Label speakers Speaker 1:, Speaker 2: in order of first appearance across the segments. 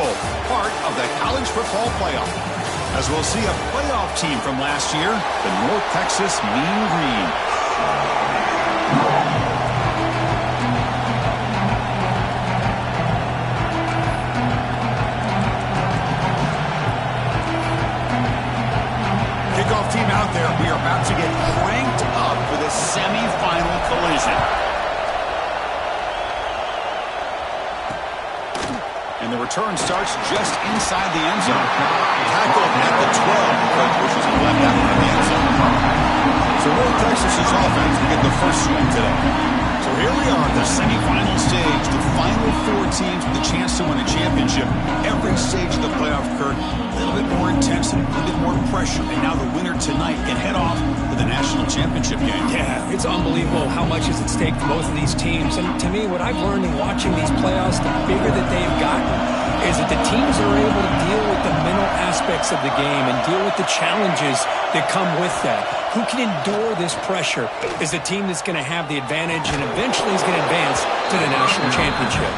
Speaker 1: Bowl, part of the college football playoff. As we'll see a playoff team from last year, the North Texas Mean Green. Kickoff team out there. We are about to get cranked up for the semifinal collision. And the return starts just inside the end zone. Tackled at the 12. Coach pushes him left out of the end zone. So North Texas's offense will get the first swing today. So here we are at the semifinal stage. The final 4 teams with a chance to win a championship. Every stage of the playoff, Kurt, a little bit more intensity, a little bit more pressure. And now the winner tonight can head off to the national championship game.
Speaker 2: Yeah, it's unbelievable how much is at stake for both of these teams. And to me, what I've learned in watching these playoffs, the bigger that they've gotten, is that the teams are able to deal with the mental aspects of the game and deal with the challenges that come with that. Who can endure this pressure is the team that's going to have the advantage and eventually is going to advance to the national championship.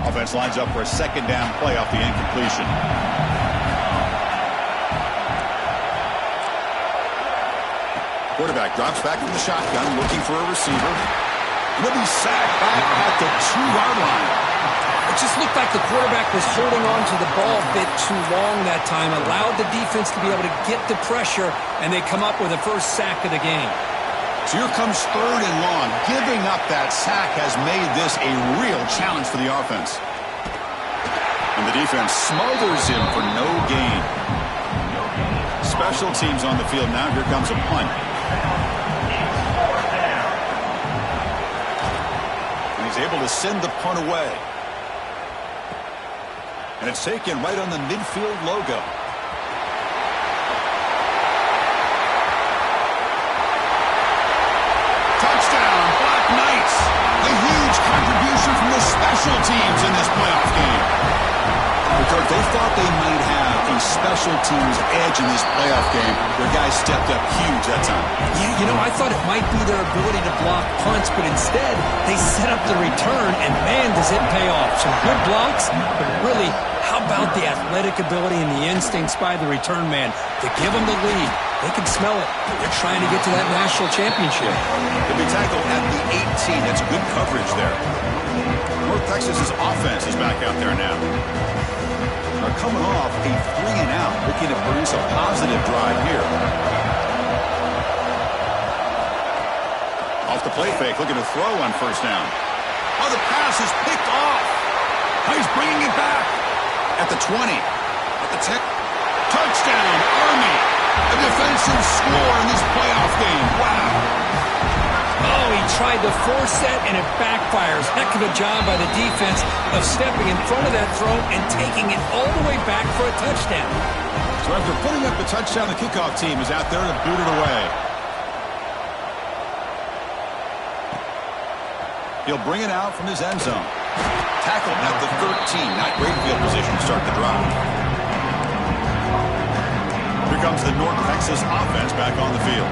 Speaker 1: Offense lines up for a second down play off the incompletion. Quarterback drops back from the shotgun, looking for a receiver. Will be sacked back at the 2-yard line.
Speaker 2: It just looked like the quarterback was holding on to the ball a bit too long that time, allowed the defense to be able to get the pressure, and they come up with the first sack of the game.
Speaker 1: So here comes 3rd and long. Giving up that sack has made this a real challenge for the offense. And the defense smothers him for no gain. Special teams on the field now. Here comes a punt. Able to send the punt away. And it's taken right on the midfield logo. Touchdown, Black Knights. A huge contribution from the special teams in this playoff game. Because they thought they might have a special teams edge in this playoff game. Their guys stepped up huge that time.
Speaker 2: Yeah, you know, I thought it might be their ability to block punts, but instead they set up the return, and man, does it pay off. Some good blocks, but really, how about the athletic ability and the instincts by the return man to give them the lead? They can smell it. They're trying to get to that national championship.
Speaker 1: They'll be tackled at the 18. That's good coverage there. North Texas's offense is back out there now. They're coming off a 3-and-out, looking to produce a positive drive here. Off the play fake, looking to throw on first down. Oh, the pass is picked off. Oh, he's bringing it back at the 20, at the 10. Touchdown, Army. A defensive score in this playoff game. Wow.
Speaker 2: Oh, he tried to force that, and it backfires. Heck of a job by the defense of stepping in front of that throw and taking it all the way back for a touchdown.
Speaker 1: So after putting up the touchdown, the kickoff team is out there to boot it away. He'll bring it out from his end zone. Tackled at the 13. Not great field position to start the drive. Here comes the North Texas offense back on the field.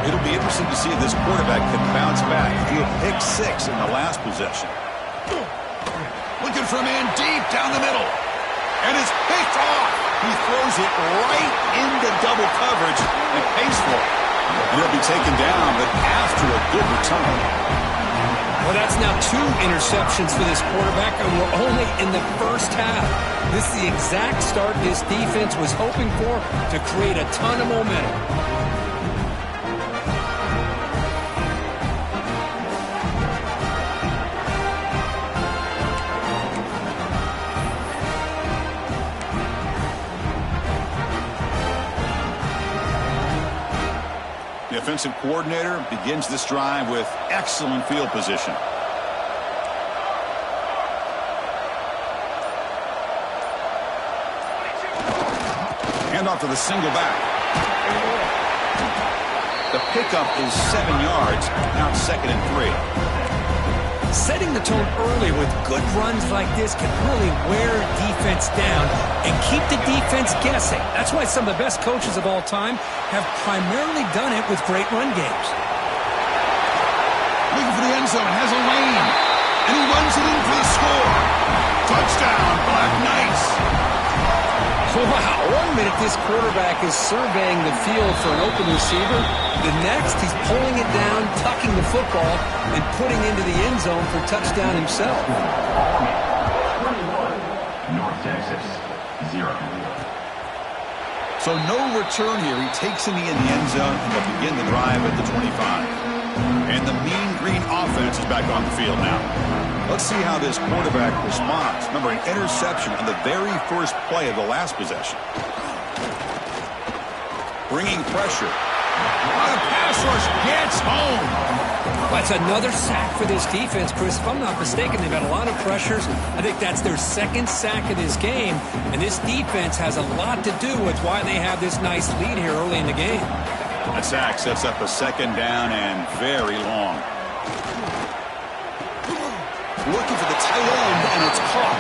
Speaker 1: It'll be interesting to see if this quarterback can bounce back. He drew a pick 6 in the last possession. Looking for a man deep down the middle. And it's picked off. He throws it right into double coverage and pays for it. And he'll be taken down, but after a good return.
Speaker 2: Well, that's now 2 interceptions for this quarterback, and we're only in the first half. This is the exact start this defense was hoping for to create a ton of momentum.
Speaker 1: The offensive coordinator begins this drive with excellent field position. Hand off to the single back. The pickup is 7 yards. Now it's 2nd and 3.
Speaker 2: Setting the tone early with good runs like this can really wear defense down and keep the defense guessing. That's why some of the best coaches of all time have primarily done it with great run games.
Speaker 1: Looking for the end zone, has a lane, and he runs it in for the score. Touchdown, Black Knights.
Speaker 2: Wow, 1 minute this quarterback is surveying the field for an open receiver. The next, he's pulling it down, tucking the football, and putting into the end zone for touchdown himself.
Speaker 3: 21, North Texas, 0.
Speaker 1: So no return here. He takes in the end zone, and they'll begin the drive at the 25. And the Mean Green offense is back on the field now. Let's see how this quarterback responds. Remember, an interception on the very first play of the last possession. Bringing pressure. On a pass rush, gets home.
Speaker 2: That's another sack for this defense, Chris. If I'm not mistaken, they've got a lot of pressures. I think that's their second sack of this game. And this defense has a lot to do with why they have this nice lead here early in the game.
Speaker 1: A sack sets up a second down and very long. Looking for the tight end, and it's caught.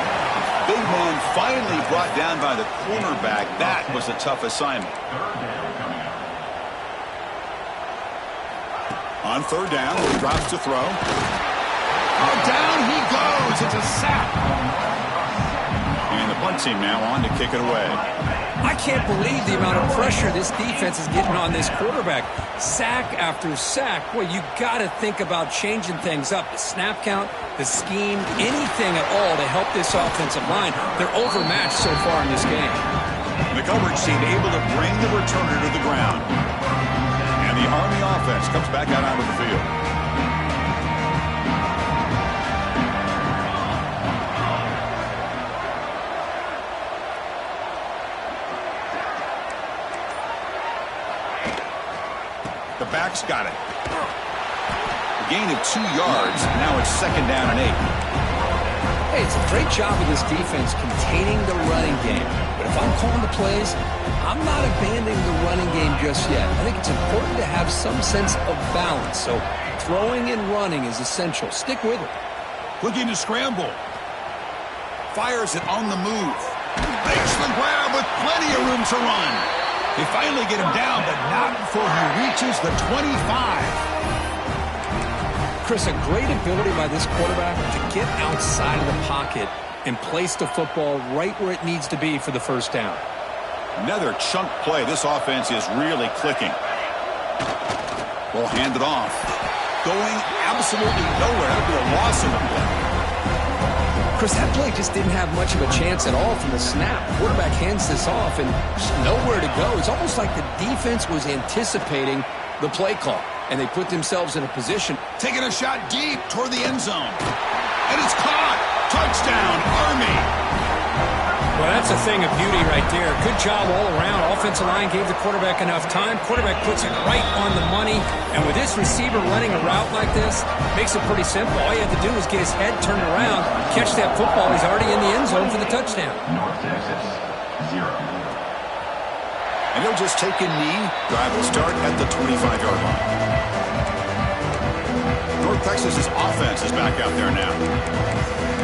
Speaker 1: Big man finally brought down by the cornerback. That was a tough assignment. On third down, he drops to throw. Oh, down he goes. It's a sack. And the punt team now on to kick it away.
Speaker 2: I can't believe the amount of pressure this defense is getting on this quarterback. Sack after sack. Boy, you got to think about changing things up. The snap count, the scheme, anything at all to help this offensive line. They're overmatched so far in this game.
Speaker 1: The coverage team able to bring the returner to the ground. And the Army offense comes back out onto the field. The back's got it. A gain of 2 yards. Now it's second down and 8.
Speaker 2: Hey, it's a great job of this defense containing the running game. But if I'm calling the plays, I'm not abandoning the running game just yet. I think it's important to have some sense of balance. So throwing and running is essential. Stick with it.
Speaker 1: Looking to scramble. Fires it on the move. Makes the grab with plenty of room to run. They finally get him down, but not before he reaches the 25.
Speaker 2: Chris, a great ability by this quarterback to get outside of the pocket and place the football right where it needs to be for the first down.
Speaker 1: Another chunk play. This offense is really clicking. Ball handed off. Going absolutely nowhere. That'll be a loss of the play.
Speaker 2: Chris, that play just didn't have much of a chance at all from the snap. Quarterback hands this off and just nowhere to go. It's almost like the defense was anticipating the play call, and they put themselves in a position.
Speaker 1: Taking a shot deep toward the end zone. And it's caught. Touchdown, Army.
Speaker 2: Well, that's a thing of beauty right there. Good job all around. Offensive line gave the quarterback enough time. Quarterback puts it right on the money. And with this receiver running a route like this, makes it pretty simple. All you have to do is get his head turned around, catch that football. He's already in the end zone for the touchdown.
Speaker 3: North Texas, 0.
Speaker 1: And he'll just take a knee. Drive will start at the 25-yard line. North Texas's offense is back out there now.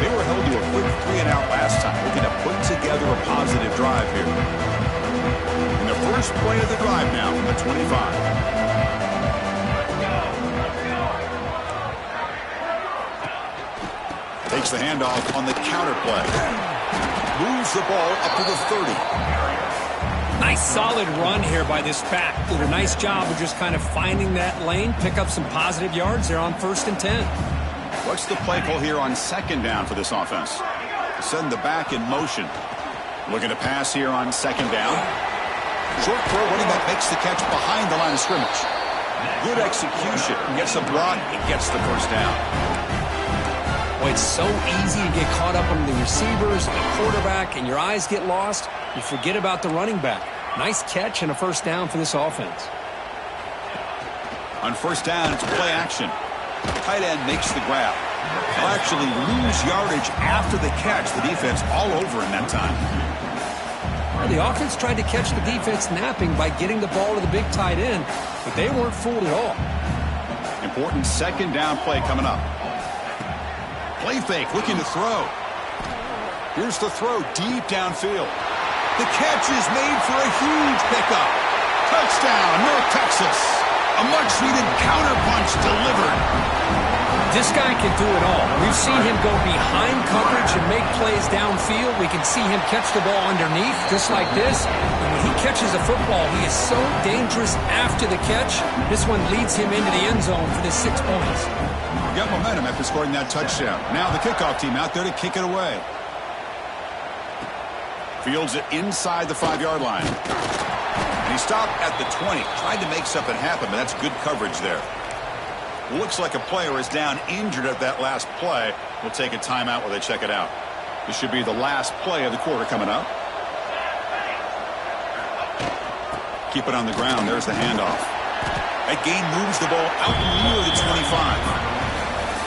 Speaker 1: They were held to a quick 3-and-out last time, looking to put together a positive drive here. And the first play of the drive now from the 25. Takes the handoff on the counter play. Moves the ball up to the 30.
Speaker 2: Nice solid run here by this back. Did a nice job of just kind of finding that lane, pick up some positive yards there on 1st and 10.
Speaker 1: What's the play call here on second down for this offense? Send the back in motion. Looking to pass here on second down. Short throw, running back makes the catch behind the line of scrimmage. Good execution. Gets a block. It gets the first down.
Speaker 2: Boy, it's so easy to get caught up on the receivers, the quarterback, and your eyes get lost. You forget about the running back. Nice catch and a first down for this offense.
Speaker 1: On first down, it's play action. Tight end makes the grab. They'll actually lose yardage after the catch. The defense all over in that time.
Speaker 2: Well, the offense tried to catch the defense napping by getting the ball to the big tight end, but they weren't fooled at all.
Speaker 1: Important second down play coming up. Play fake, looking to throw. Here's the throw deep downfield. The catch is made for a huge pickup. Touchdown, North Texas. A much-needed counterpunch delivered.
Speaker 2: This guy can do it all. We've seen him go behind coverage and make plays downfield. We can see him catch the ball underneath, just like this. And when he catches a football, he is so dangerous after the catch. This one leads him into the end zone for the 6 points.
Speaker 1: Got momentum after scoring that touchdown. Now the kickoff team out there to kick it away. Fields it inside the 5-yard line. And he stopped at the 20. Tried to make something happen, but that's good coverage there. Looks like a player is down injured at that last play. We'll take a timeout while they check it out. This should be the last play of the quarter coming up. Keep it on the ground. There's the handoff. That gain moves the ball out near the 25.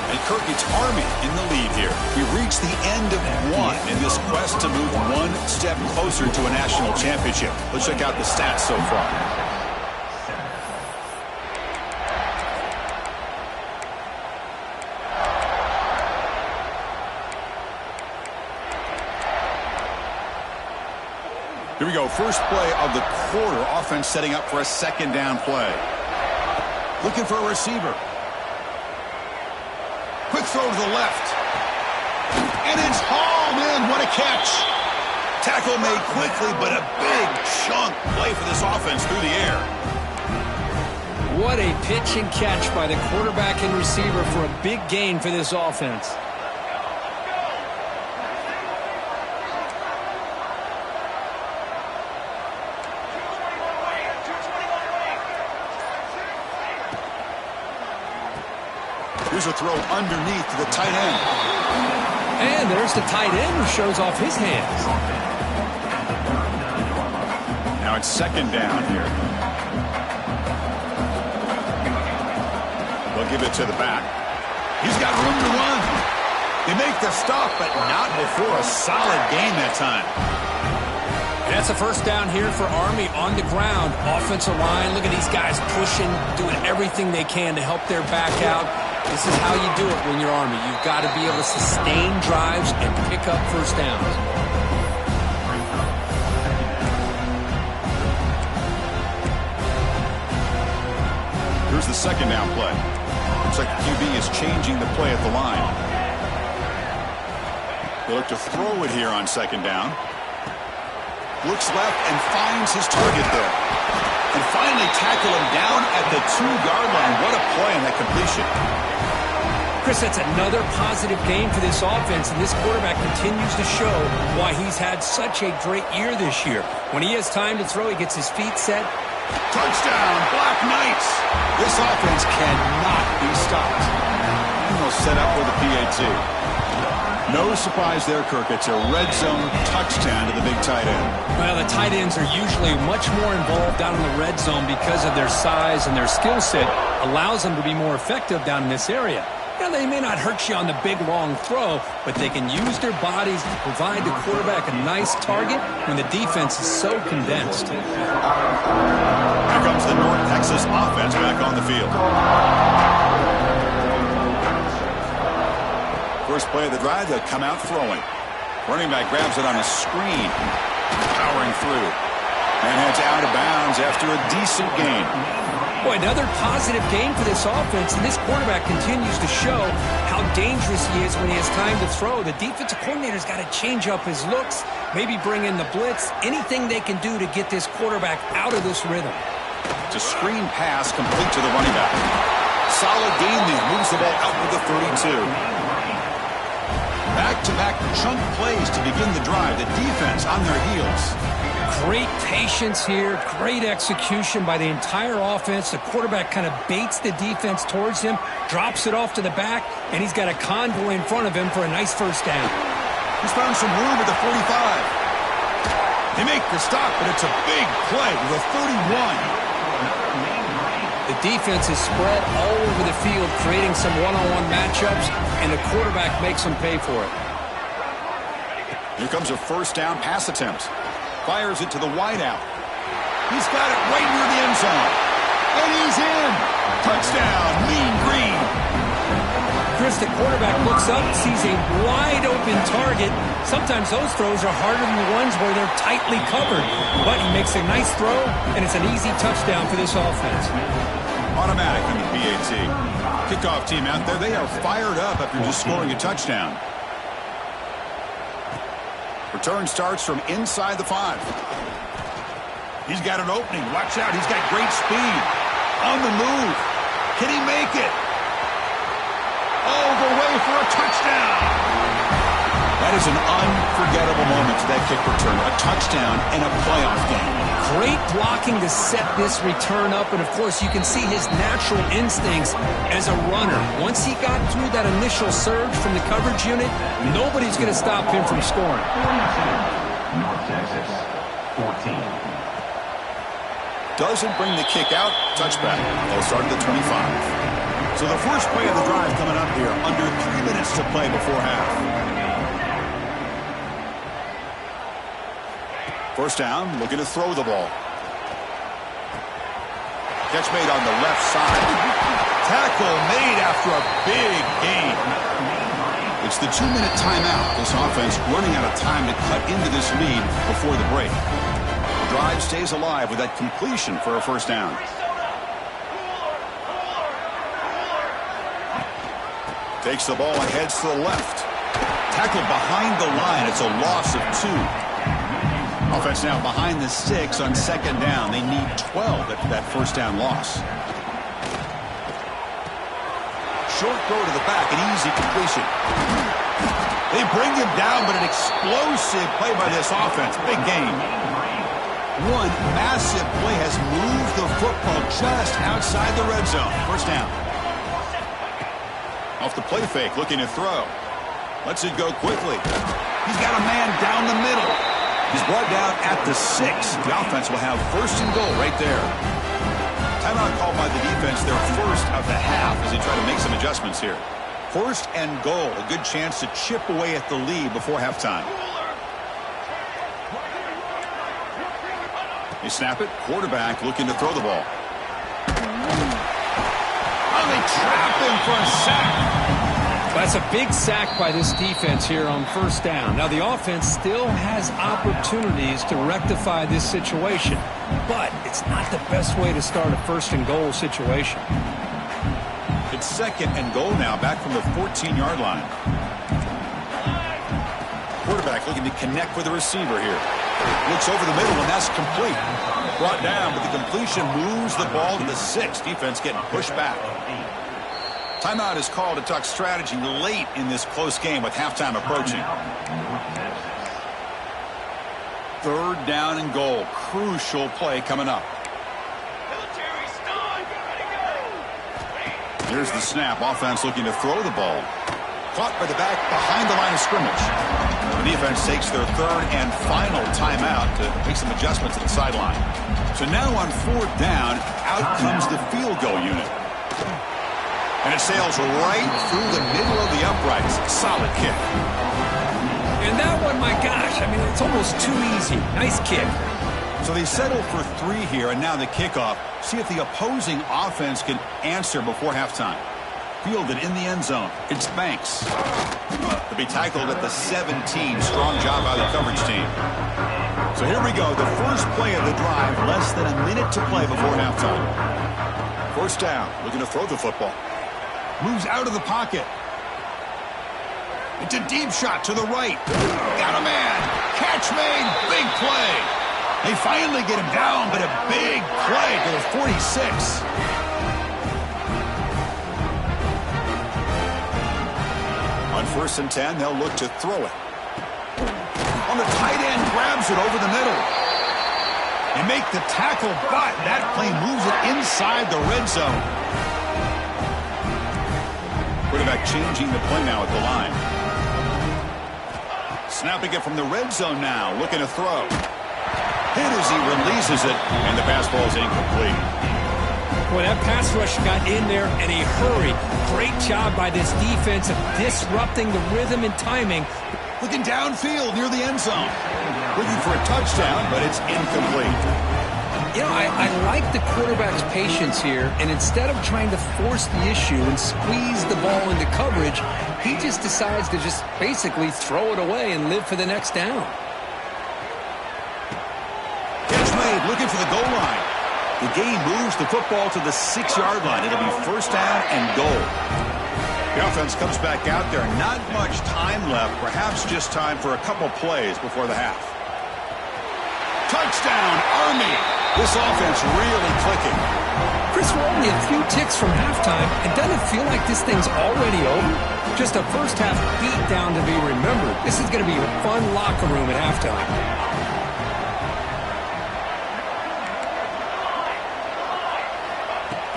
Speaker 1: And Kirk, it's Army in the lead here. We reached the end of one in this quest to move one step closer to a national championship. Let's check out the stats so far. Here we go. First play of the quarter. Offense setting up for a second down play. Looking for a receiver. Quick throw to the left. And it's hauled in. What a catch. Tackle made quickly, but a big chunk play for this offense through the air.
Speaker 2: What a pitch and catch by the quarterback and receiver for a big gain for this offense.
Speaker 1: Here's a throw underneath to the tight end.
Speaker 2: And there's the tight end who shows off his hands.
Speaker 1: Now it's second down here. They'll give it to the back. He's got room to run. They make the stop, but not before a solid gain that time.
Speaker 2: And that's a first down here for Army on the ground. Offensive line, look at these guys pushing, doing everything they can to help their back out. This is how you do it when you're Army. You've got to be able to sustain drives and pick up first downs.
Speaker 1: Here's the second down play. Looks like the QB is changing the play at the line. They look to throw it here on second down. Looks left and finds his target there. And finally tackle him down at the 2-yard line. What a play on that completion.
Speaker 2: Chris, that's another positive game for this offense, and this quarterback continues to show why he's had such a great year this year. When he has time to throw, he gets his feet set.
Speaker 1: Touchdown, Black Knights. This offense cannot be stopped. And they'll set up with a PAT. No surprise there, Kirk. It's a red zone touchdown to the big tight end.
Speaker 2: Well, the tight ends are usually much more involved down in the red zone because of their size and their skill set allows them to be more effective down in this area. Now, they may not hurt you on the big, long throw, but they can use their bodies to provide the quarterback a nice target when the defense is so condensed.
Speaker 1: Here comes the North Texas offense back on the field. First play of the drive, they'll come out throwing. Running back grabs it on a screen, powering through, and heads out of bounds after a decent gain.
Speaker 2: Boy, another positive game for this offense, and this quarterback continues to show how dangerous he is when he has time to throw. The defensive coordinator's got to change up his looks, maybe bring in the blitz, anything they can do to get this quarterback out of this rhythm.
Speaker 1: It's a screen pass complete to the running back. Solid gain there, moves the ball out to the 32. Back-to-back chunk plays to begin the drive. The defense on their heels.
Speaker 2: Great patience here, great execution by the entire offense. The quarterback kind of baits the defense towards him, drops it off to the back, and he's got a convoy in front of him for a nice first down.
Speaker 1: He's found some room at the 45. They make the stop, but it's a big play with a 31.
Speaker 2: The defense is spread all over the field, creating some one-on-one matchups, and the quarterback makes them pay for it.
Speaker 1: Here comes a first down pass attempt. Fires it to the wideout. He's got it right near the end zone. And he's in. Touchdown, Mean Green.
Speaker 2: Chris, as the quarterback looks up, sees a wide-open target. Sometimes those throws are harder than the ones where they're tightly covered. But he makes a nice throw, and it's an easy touchdown for this offense.
Speaker 1: Automatic in the PAT. Kickoff team out there, they are fired up after just scoring a touchdown. Return starts from inside the 5. He's got an opening. Watch out. He's got great speed. On the move. Can he make it? All the way for a touchdown. That is an unforgettable moment to that kick return. A touchdown in a playoff game.
Speaker 2: Great blocking to set this return up, and of course you can see his natural instincts as a runner. Once he got through that initial surge from the coverage unit, nobody's going to stop him from scoring.
Speaker 3: North Texas, 14.
Speaker 1: Doesn't bring the kick out. Touchback. They'll start at the 25. So the first play of the drive coming up here. Under 3 minutes to play before half. First down, looking to throw the ball. Catch made on the left side. Tackle made after a big gain. It's the 2-minute timeout. This offense running out of time to cut into this lead before the break. The drive stays alive with that completion for a first down. Takes the ball and heads to the left. Tackled behind the line. It's a loss of 2. Offense now behind the 6 on second down. They need 12 after that first down loss. Short throw to the back, an easy completion. They bring him down, but an explosive play by this offense. Big game. One massive play has moved the football just outside the red zone. First down. Off the play fake, looking to throw. Lets it go quickly. He's got a man down the middle. He's brought down at the 6. The offense will have first and goal right there. Timeout called by the defense, their first of the half as they try to make some adjustments here. First and goal, a good chance to chip away at the lead before halftime. They snap it. Quarterback looking to throw the ball. Oh, they trap him for a sack.
Speaker 2: That's a big sack by this defense here on first down. Now, the offense still has opportunities to rectify this situation, but it's not the best way to start a first and goal situation.
Speaker 1: It's second and goal now, back from the 14-yard line. Quarterback looking to connect with the receiver here. Looks over the middle, and that's complete. Brought down, but the completion moves the ball to the 6. Defense getting pushed back. Timeout is called to talk strategy late in this close game with halftime approaching. Third down and goal. Crucial play coming up. Here's the snap. Offense looking to throw the ball. Caught by the back behind the line of scrimmage. The defense takes their third and final timeout to make some adjustments at the sideline. So now on fourth down, out comes the field goal unit. And it sails right through the middle of the uprights. Solid kick.
Speaker 2: And that one, my gosh, I mean, it's almost too easy. Nice kick.
Speaker 1: So they settle for 3 here, and now the kickoff. See if the opposing offense can answer before halftime. Fielded in the end zone. It's Banks. To be tackled at the 17. Strong job by the coverage team. So here we go. The first play of the drive. Less than a minute to play before halftime. First down. Looking to throw the football. Moves out of the pocket. It's a deep shot to the right. Got a man. Catch made. Big play. They finally get him down, but a big play to the 46. On first and 10, they'll look to throw it. On the tight end, grabs it over the middle. They make the tackle, but that play moves it inside the red zone. Quarterback changing the play now at the line. Snapping it from the red zone now, looking to throw. Hit as he releases it, and the pass ball is incomplete.
Speaker 2: Boy, that pass rush got in there in a hurry. Great job by this defense of disrupting the rhythm and timing.
Speaker 1: Looking downfield near the end zone. Looking for a touchdown, but it's incomplete.
Speaker 2: I like the quarterback's patience here, and instead of trying to force the issue and squeeze the ball into coverage, he just decides to just basically throw it away and live for the next down.
Speaker 1: Catch made, looking for the goal line. The game moves the football to the 6-yard line. It'll be first down and goal. The offense comes back out there. Not much time left, perhaps just time for a couple plays before the half. Touchdown, Army! This offense really clicking.
Speaker 2: Chris, we're only a few ticks from halftime, and doesn't it feel like this thing's already over? Just a first-half beatdown to be remembered. This is going to be a fun locker room at halftime.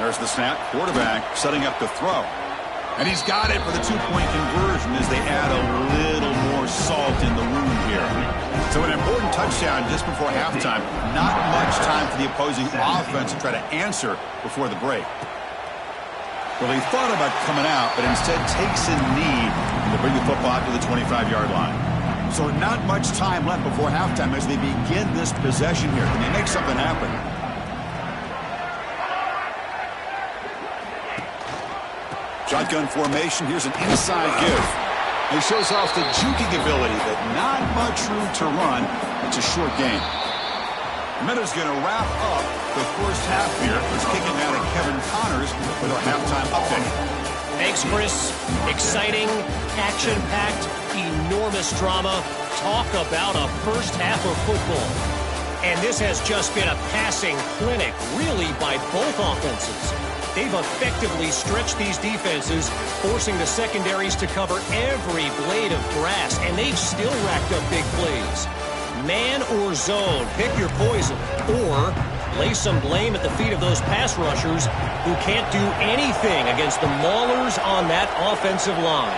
Speaker 1: There's the snap. Quarterback setting up the throw. And he's got it for the two-point conversion as they add a little more salt in the wound here. So an important touchdown just before halftime. Not much time for the opposing offense to try to answer before the break. Well, he thought about coming out, but instead takes a knee to bring the football out to the 25-yard line. So not much time left before halftime as they begin this possession here. Can they make something happen? Shotgun formation. Here's an inside give. He shows off the juking ability, but not much room to run. It's a short game. Minuta's going to wrap up the first half here. He's kicking out at Kevin Connors with our halftime update.
Speaker 4: Thanks, Chris. Exciting, action-packed, enormous drama. Talk about a first half of football. And this has just been a passing clinic, really, by both offenses. They've effectively stretched these defenses, forcing the secondaries to cover every blade of grass, and they've still racked up big plays. Man or zone, pick your poison, or lay some blame at the feet of those pass rushers who can't do anything against the maulers on that offensive line.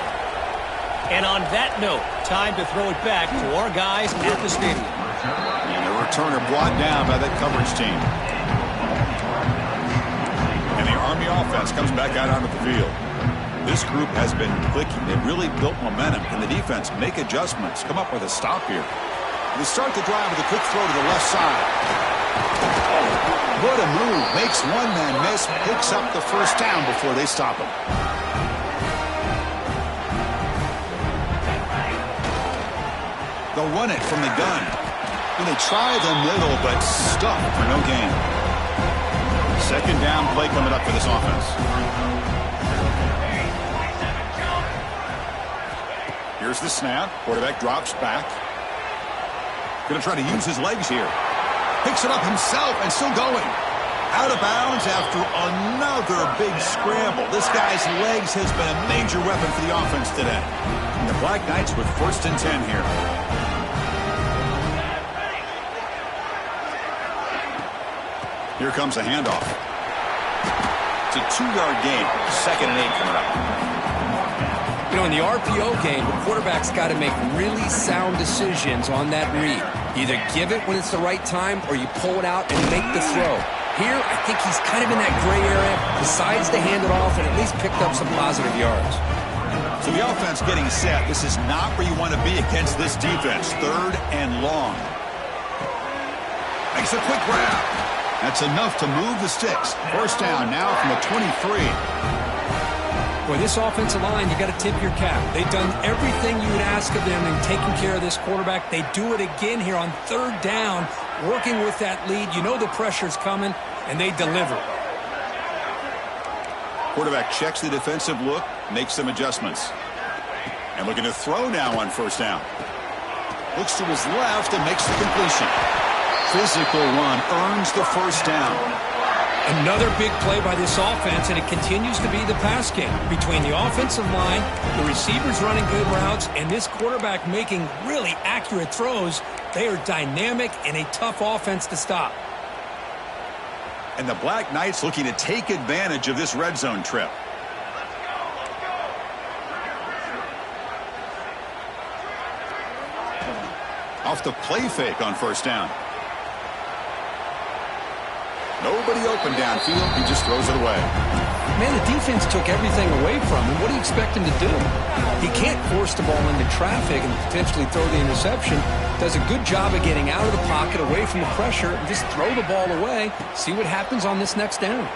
Speaker 4: And on that note, time to throw it back to our guys at the stadium.
Speaker 1: And the returner brought down by that coverage team. And the Army offense comes back out onto the field. This group has been clicking. They've really built momentum. Can the defense make adjustments? Come up with a stop here. They start the drive with a quick throw to the left side. What a move. Makes one man miss. Picks up the first down before they stop him. They'll run it from the gun. And they try the middle, but stuck for no gain. Second down play coming up for this offense. Here's the snap. Quarterback drops back. Going to try to use his legs here. Picks it up himself and still going. Out of bounds after another big scramble. This guy's legs has been a major weapon for the offense today. And the Black Knights with 1st and 10 here. Here comes a handoff. It's a 2-yard gain. 2nd and 8 coming up.
Speaker 2: You know, in the RPO game, the quarterback's got to make really sound decisions on that read. Either give it when it's the right time or you pull it out and make the throw. Here, I think he's kind of in that gray area, decides to hand it off and at least picked up some positive yards.
Speaker 1: So the offense getting set. This is not where you want to be against this defense. 3rd and long. Makes a quick grab. That's enough to move the sticks. First down now from the 23.
Speaker 2: Boy, this offensive line, you got to tip your cap. They've done everything you would ask of them in taking care of this quarterback. They do it again here on 3rd down, working with that lead. You know the pressure's coming, and they deliver.
Speaker 1: Quarterback checks the defensive look, makes some adjustments. And looking to throw now on 1st down. Looks to his left and makes the completion. Physical run earns the 1st down.
Speaker 2: Another big play by this offense, and it continues to be the pass game. Between the offensive line, the receivers running good routes, and this quarterback making really accurate throws, they are dynamic and a tough offense to stop.
Speaker 1: And the Black Knights looking to take advantage of this red zone trip. Off the play fake on 1st down. Nobody open downfield. He just throws it away.
Speaker 2: Man, the defense took everything away from him. What do you expect him to do? He can't force the ball into traffic and potentially throw the interception. Does a good job of getting out of the pocket, away from the pressure, and just throw the ball away. See what happens on this next down.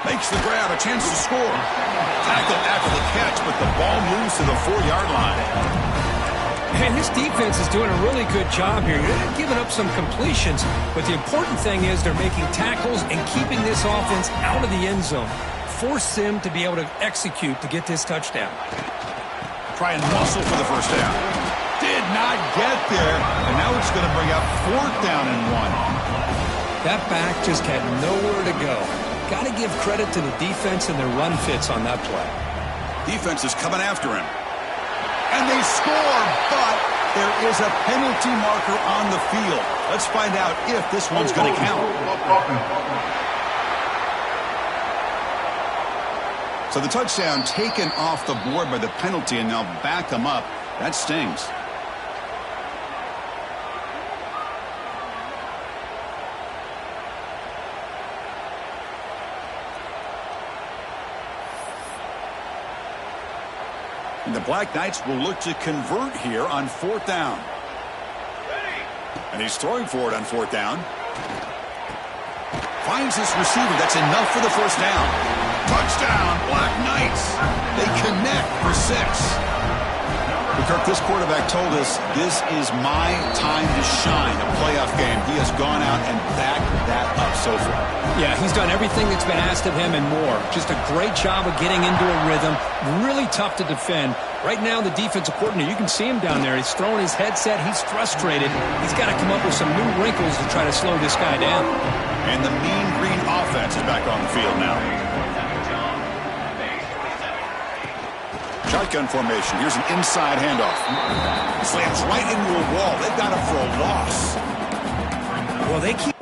Speaker 1: Makes the grab, a chance to score. Tackle after the catch, but the ball moves to the 4-yard line.
Speaker 2: And this defense is doing a really good job here. They're not giving up some completions, but the important thing is they're making tackles and keeping this offense out of the end zone. Force them to be able to execute to get this touchdown.
Speaker 1: Try and muscle for the first down. Did not get there, and now it's going to bring up 4th down and 1.
Speaker 2: That back just had nowhere to go. Got to give credit to the defense and their run fits on that play.
Speaker 1: Defense is coming after him. And they score, but there is a penalty marker on the field. Let's find out if this one's going to count. So the touchdown taken off the board by the penalty, and now back them up. That stings. And the Black Knights will look to convert here on 4th down. And he's throwing for it on 4th down. Finds his receiver. That's enough for the first down. Touchdown, Black Knights. They connect for 6. Kirk, this quarterback told us this is my time to shine, a playoff game. He has gone out and backed that up so far.
Speaker 2: Yeah, he's done everything that's been asked of him and more. Just a great job of getting into a rhythm. Really tough to defend. Right now, the defensive coordinator, you can see him down there. He's throwing his headset. He's frustrated. He's got to come up with some new wrinkles to try to slow this guy down.
Speaker 1: And the Mean Green offense is back on the field now. Shotgun formation. Here's an inside handoff. Slams right into a wall. They've got him for a loss.
Speaker 2: Well, they keep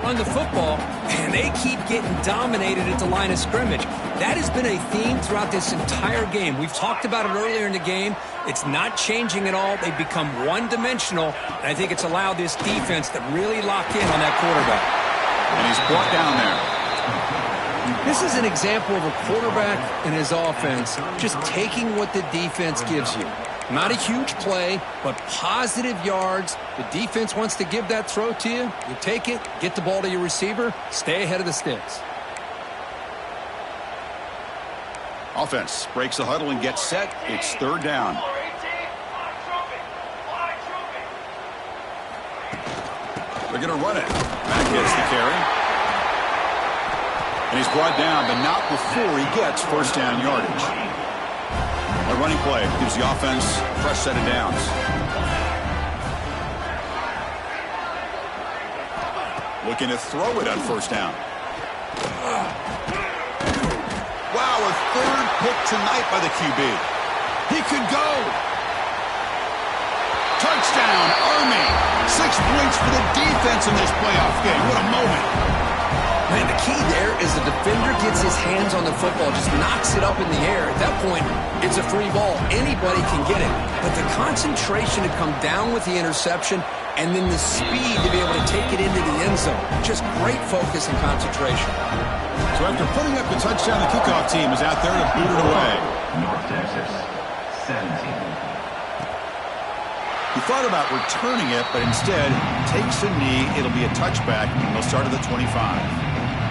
Speaker 2: run the football, and they keep getting dominated at the line of scrimmage. That has been a theme throughout this entire game. We've talked about it earlier in the game. It's not changing at all. They've become one-dimensional, and I think it's allowed this defense to really lock in on that quarterback.
Speaker 1: And he's brought down there.
Speaker 2: This is an example of a quarterback and his offense just taking what the defense gives you. Not a huge play, but positive yards. The defense wants to give that throw to you. You take it, get the ball to your receiver, stay ahead of the sticks.
Speaker 1: Offense breaks the huddle and gets set. It's 3rd down. They're going to run it. Back gets the carry. And he's brought down, but not before he gets 1st down yardage. A running play gives the offense a fresh set of downs. Looking to throw it on 1st down. Wow, a 3rd pick tonight by the QB. He could go. Touchdown, Army. 6 points for the defense in this playoff game. What a moment.
Speaker 2: Man, the key there is the defender gets his hands on the football, just knocks it up in the air. At that point, it's a free ball. Anybody can get it. But the concentration to come down with the interception and then the speed to be able to take it into the end zone. Just great focus and concentration.
Speaker 1: So after putting up the touchdown, the kickoff team is out there to boot it away.
Speaker 3: North Texas, 17.
Speaker 1: He thought about returning it, but instead takes a knee. It'll be a touchback, and they'll start at the 25.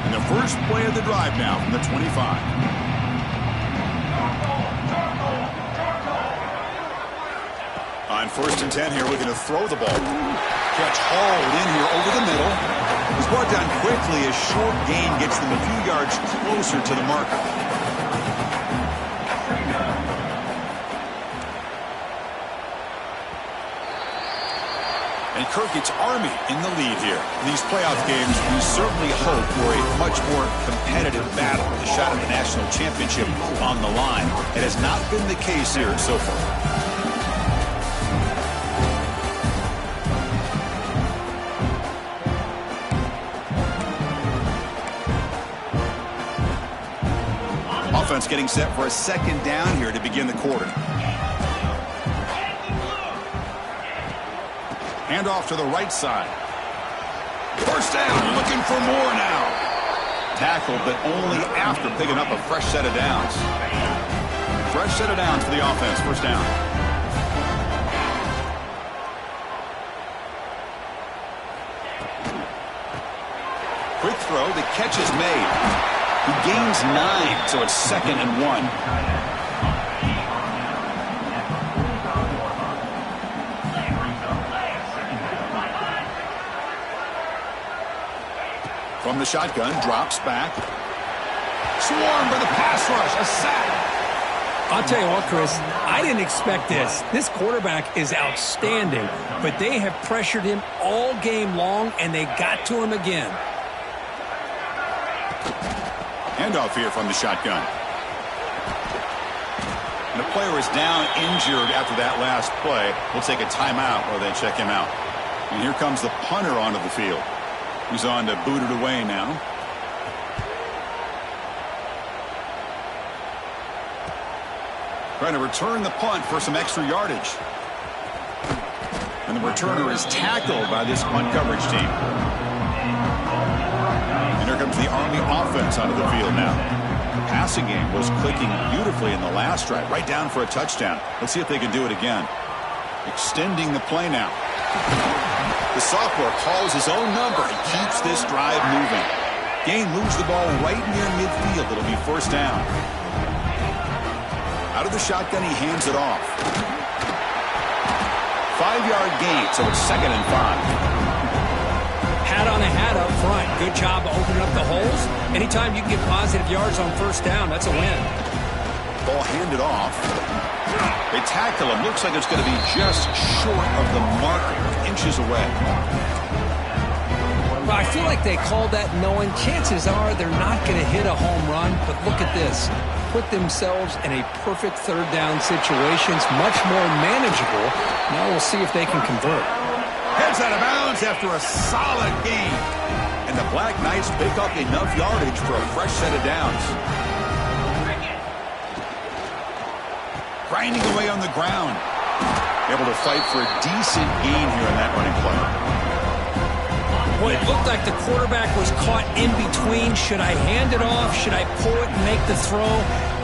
Speaker 1: And the first play of the drive now from the 25. On 1st and 10 here, looking to throw the ball. Catch hauled in here over the middle. He's brought down quickly. A short gain gets them a few yards closer to the marker. And Kirk, it's Army in the lead here. In these playoff games, we certainly hope for a much more competitive battle, the shot at the national championship on the line. It has not been the case here so far. offense getting set for a second down here to begin the quarter. Hand off to the right side. First down, looking for more now. Tackled, but only after picking up a fresh set of downs. Fresh set of downs for the offense. First down. Quick throw. The catch is made. He gains 9, so it's 2nd and 1. From the shotgun, drops back. Swarmed by the pass rush. A sack.
Speaker 2: I'll tell you what, Chris, I didn't expect this. This quarterback is outstanding, but they have pressured him all game long, and they got to him again.
Speaker 1: Handoff here from the shotgun. And the player is down injured after that last play. We'll take a timeout while they check him out. And here comes the punter onto the field. He's on to boot it away now. Trying to return the punt for some extra yardage. And the returner is tackled by this punt coverage team. And here comes the Army offense onto the field now. The passing game was clicking beautifully in the last drive, right down for a touchdown. Let's see if they can do it again. Extending the play now. The sophomore calls his own number and keeps this drive moving. Gain moves the ball right near midfield. It'll be first down. Out of the shotgun, he hands it off. 5-yard gain, so it's 2nd and 5.
Speaker 2: Hat on a hat up front. Good job opening up the holes. Anytime you can get positive yards on first down, that's a win.
Speaker 1: Ball handed off. They tackle him. Looks like it's going to be just short of the marker, inches away.
Speaker 2: Well, I feel like they called that knowing chances are they're not going to hit a home run, but look at this. Put themselves in a perfect third down situation. It's much more manageable. Now we'll see if they can convert.
Speaker 1: Heads out of bounds after a solid gain. And the Black Knights pick up enough yardage for a fresh set of downs. Grinding away on the ground. Able to fight for a decent gain here in that running play.
Speaker 2: Well, it looked like the quarterback was caught in between. Should I hand it off? Should I pull it and make the throw?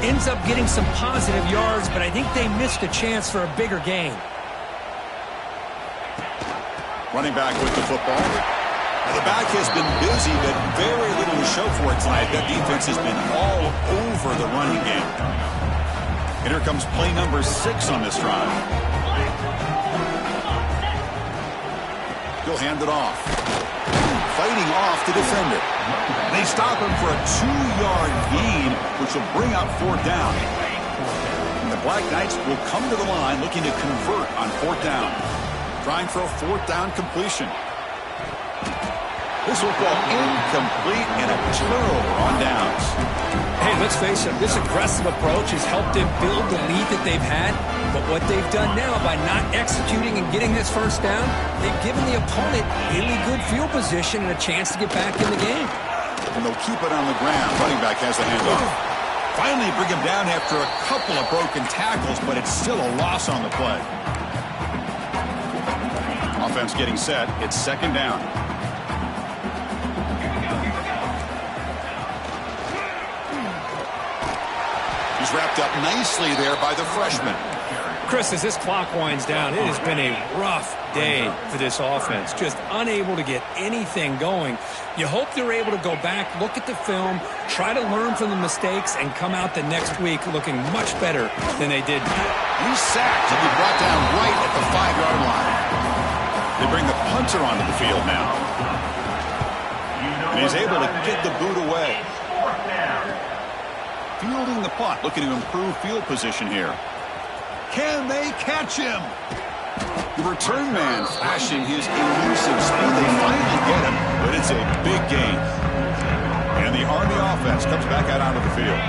Speaker 2: Ends up getting some positive yards, but I think they missed a chance for a bigger gain.
Speaker 1: Running back with the football. The back has been busy, but very little to show for it tonight. That defense has been all over the running game. And here comes play number 6 on this drive. He'll hand it off. Fighting off the defender. They stop him for a 2-yard gain, which will bring up 4th down. And the Black Knights will come to the line looking to convert on 4th down. Trying for a 4th down completion. This will fall incomplete and a turnover on downs.
Speaker 2: Hey, let's face it, this aggressive approach has helped them build the lead that they've had. But what they've done now by not executing and getting this first down, they've given the opponent really good field position and a chance to get back in the game.
Speaker 1: And they'll keep it on the ground. Running back has the handoff. Finally bring him down after a couple of broken tackles, but it's still a loss on the play. Offense getting set. It's 2nd down. He's wrapped up nicely there by the freshman.
Speaker 2: Chris, as this clock winds down, it has been a rough day for this offense. Just unable to get anything going. You hope they're able to go back, look at the film, try to learn from the mistakes, and come out the next week looking much better than they did.
Speaker 1: He's sacked and be brought down right at the 5-yard line. They bring the punter onto the field now. And he's able to get the boot away. Fielding the punt, looking to improve field position here. Can they catch him? The return man flashing his elusive speed. They finally get him, but it's a big gain. And the Army offense comes back out onto the field.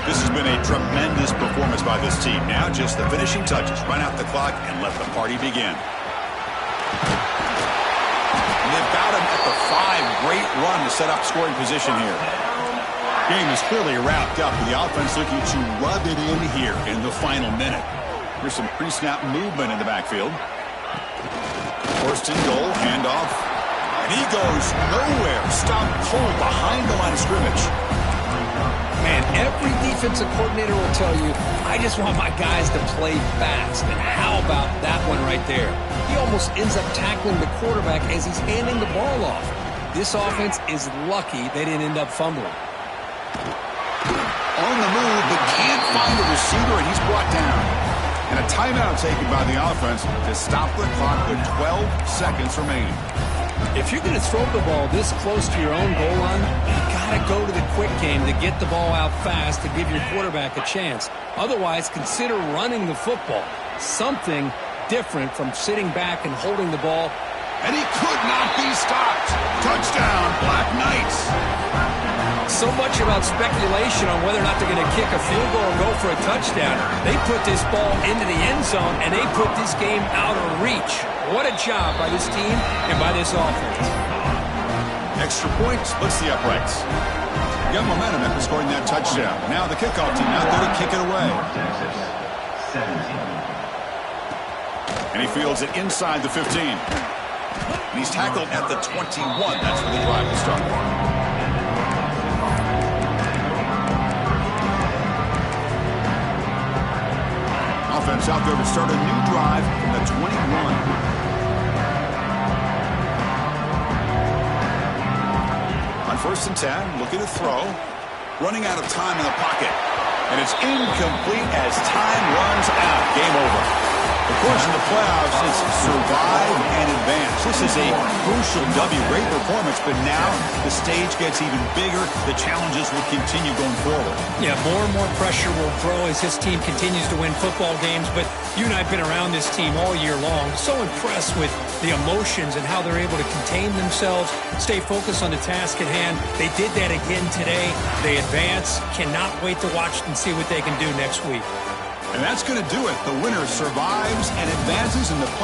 Speaker 1: This has been a tremendous performance by this team. Now just the finishing touches. Run out the clock and let the party begin. And they've got him at the 5. Great run to set up scoring position here. Game is clearly wrapped up. The offense looking to rub it in here in the final minute. Here's some pre-snap movement in the backfield. First and goal, handoff. And he goes nowhere. Stop cold behind the line of scrimmage.
Speaker 2: Man, every defensive coordinator will tell you, I just want my guys to play fast. And how about that one right there? He almost ends up tackling the quarterback as he's handing the ball off. This offense is lucky they didn't end up fumbling.
Speaker 1: On the move, but can't find the receiver, and he's brought down. And a timeout taken by the offense to stop the clock with 12 seconds remaining.
Speaker 2: If you're going to throw the ball this close to your own goal line, you got to go to the quick game to get the ball out fast to give your quarterback a chance. Otherwise, consider running the football. Something different from sitting back and holding the ball.
Speaker 1: And he could not be stopped. Touchdown, Black Knights.
Speaker 2: So much about speculation on whether or not they're going to kick a field goal or go for a touchdown. They put this ball into the end zone, and they put this game out of reach. What a job by this team and by this offense.
Speaker 1: Extra point splits the uprights. Got momentum after scoring that touchdown. Now the kickoff team out there to kick it away.
Speaker 3: Texas, 17.
Speaker 1: And he fields it inside the 15. And he's tackled at the 21. That's where the drive will start. Offense out there to start a new drive from the 21. On 1st and 10, looking to throw. Running out of time in the pocket. And it's incomplete as time runs out. Game over. Of course, in the playoffs, it's survive and advance. This is a crucial W. Great performance, but now the stage gets even bigger. The challenges will continue going forward.
Speaker 2: Yeah, more and more pressure will grow as this team continues to win football games. But you and I have been around this team all year long. So impressed with the emotions and how they're able to contain themselves, stay focused on the task at hand. They did that again today. They advance. Cannot wait to watch and see what they can do next week.
Speaker 1: And that's going to do it. The winner survives and advances in the playoffs.